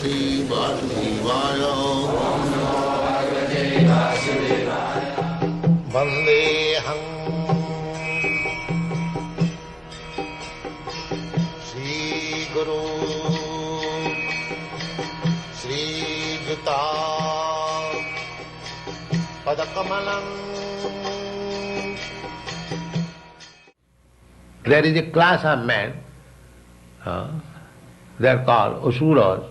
Bhagavate Vasudevaya. Vandeham Sri Guru Sri Juta Padakamalam. There is a class of men, they are called Asuras.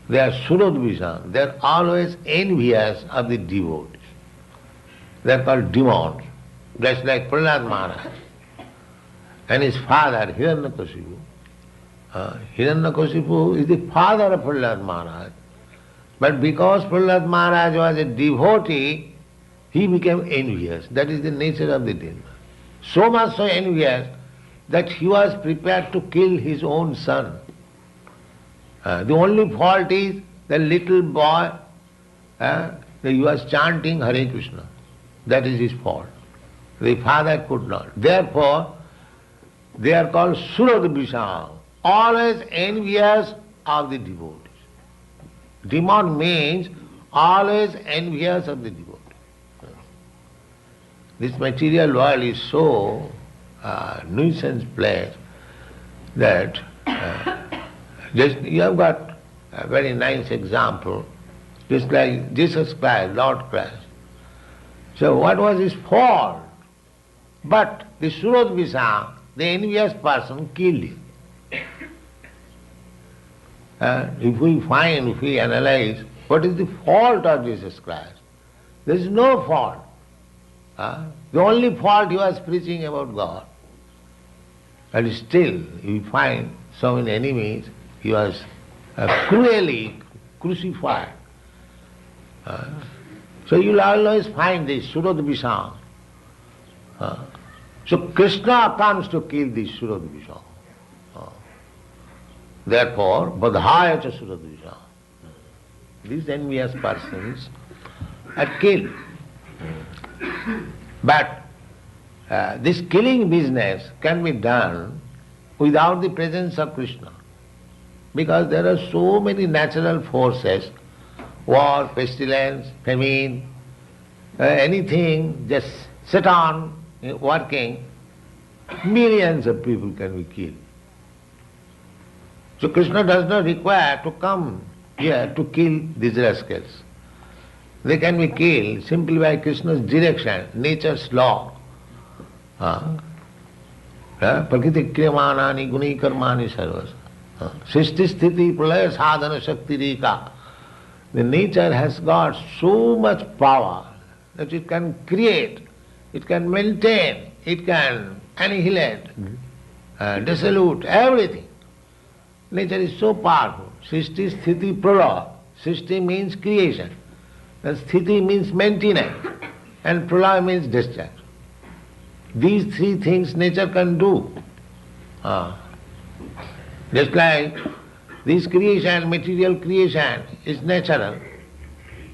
They are Surodvishan. They are always envious of the devotees. They are called demons, just like Prahlad Maharaj and his father Hiranyakashipu. Hiranyakashipu is the father of Prahlad Maharaj. But because Prahlad Maharaj was a devotee, he became envious. That is the nature of the demon. So much so envious that he was prepared to kill his own son. The only fault is the little boy, he was chanting Hare Krishna. That is his fault. The father could not. Therefore, they are called Surodvishan, always envious of the devotees. Demon means always envious of the devotees. This material world is so nuisance place that just you have got a very nice example, just like Jesus Christ, Lord Christ. So what was his fault? But the Surodvishan, the envious person, killed him. If we analyze what is the fault of Jesus Christ, there is no fault. The only fault he was preaching about God. And still we find so many enemies, he was cruelly crucified. So you will always find this Surodvishan. So Krishna comes to kill this Surodvishan. Therefore, Badhaya cha Surodvishan. These envious persons are killed. But this killing business can be done without the presence of Krishna. Because there are so many natural forces, war, pestilence, famine, anything, just sit on working, millions of people can be killed. So Krishna does not require to come here to kill these rascals. They can be killed simply by Krishna's direction, nature's law. Prakriti kriyamanani guni karmani sarvas. Srishti sthiti pralaya sadhana shakti rika. The nature has got so much power that it can create, it can maintain, it can annihilate, dissolute everything. Nature is so powerful. Srishti sthiti pralaya. Srishti means creation. And sthiti means maintenance, and pralaya means discharge. These three things nature can do. Just like this creation, material creation is natural,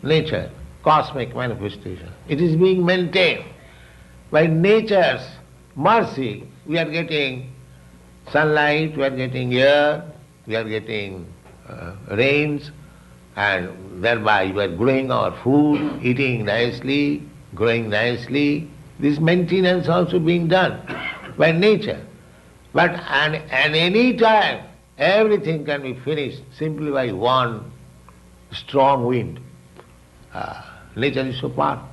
nature, cosmic manifestation. It is being maintained. By nature's mercy, we are getting sunlight, we are getting air, we are getting rains, and thereby we are growing our food, eating nicely, growing nicely. This maintenance also being done by nature. But at any time, everything can be finished simply by one strong wind. Nature is so powerful.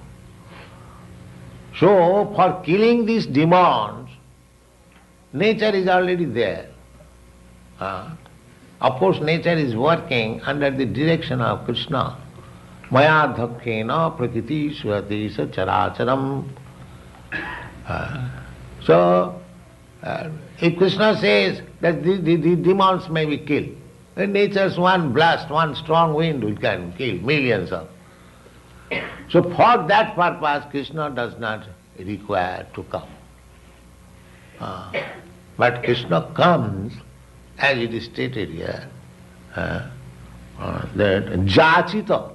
So, for killing these demons, nature is already there. Of course, nature is working under the direction of Krishna. Maya dhakkena prakriti surati sa characharam. So, if Krishna says that the demons may be killed, then nature's one blast, one strong wind will can kill millions of. So for that purpose, Krishna does not require to come. But Krishna comes, as it is stated here, that jachita.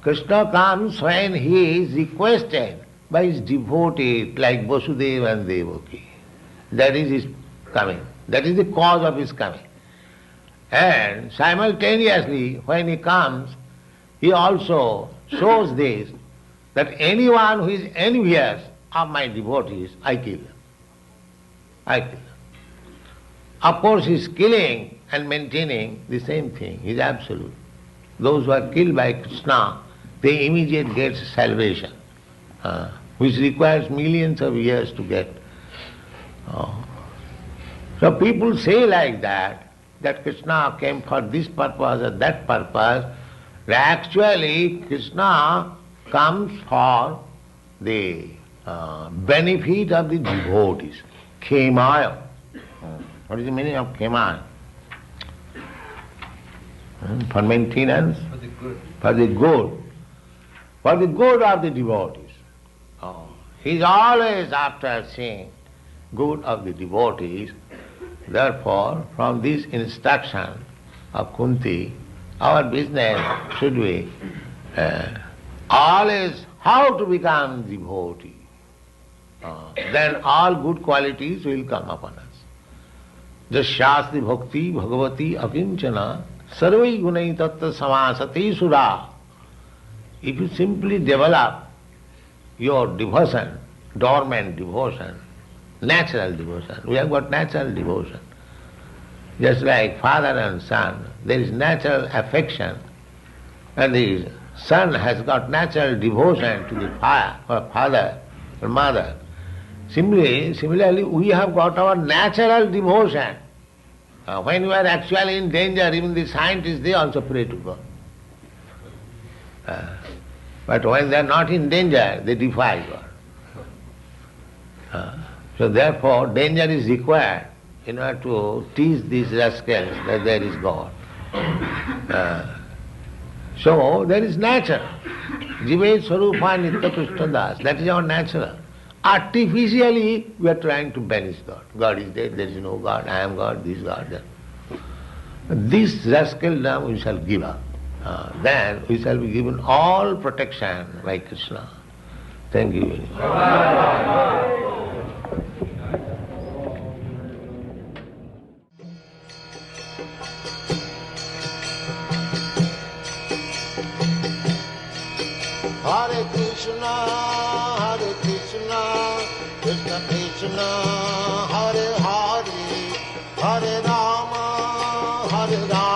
Krishna comes when he is requested by his devotees like Vasudeva and Devaki. That is his coming. That is the cause of his coming. And simultaneously, when he comes, he also shows this, that anyone who is envious of my devotees, I kill. I kill. Of course, he is killing and maintaining the same thing. He is absolute. Those who are killed by Krishna, they immediately get salvation, which requires millions of years to get. So people say like that Krishna came for this purpose or that purpose. Actually, Krishna comes for the benefit of the devotees. Khemaya. What is the meaning of khemaya? For maintenance? For the good. For the good. For the good of the devotees. He is always after seeing good of the devotees. Therefore, from this instruction of Kunti, our business should be always how to become devotee. Then all good qualities will come upon us. Jasyasti bhakti bhagavati akinchana sarvai gunai tattva samasati sura. If you simply develop your devotion, dormant devotion, natural devotion, we have got natural devotion. Just like father and son, there is natural affection, and the son has got natural devotion to the father or mother. Similarly, we have got our natural devotion. When we are actually in danger, even the scientists, they also pray to God. But when they are not in danger, they defy God. So therefore, danger is required in order to teach these rascals that there is God. So there is nature. Jive Swarupa Nitya Krishna Das. That is our natural. Artificially, we are trying to banish God. God is there is no God, I am God, this God, that. This rascaldom we shall give up. Then we shall be given all protection by Krishna. Thank you very much. Hare Krishna, Krishna Krishna, Hare Hare, Hare Rama, Hare Rama.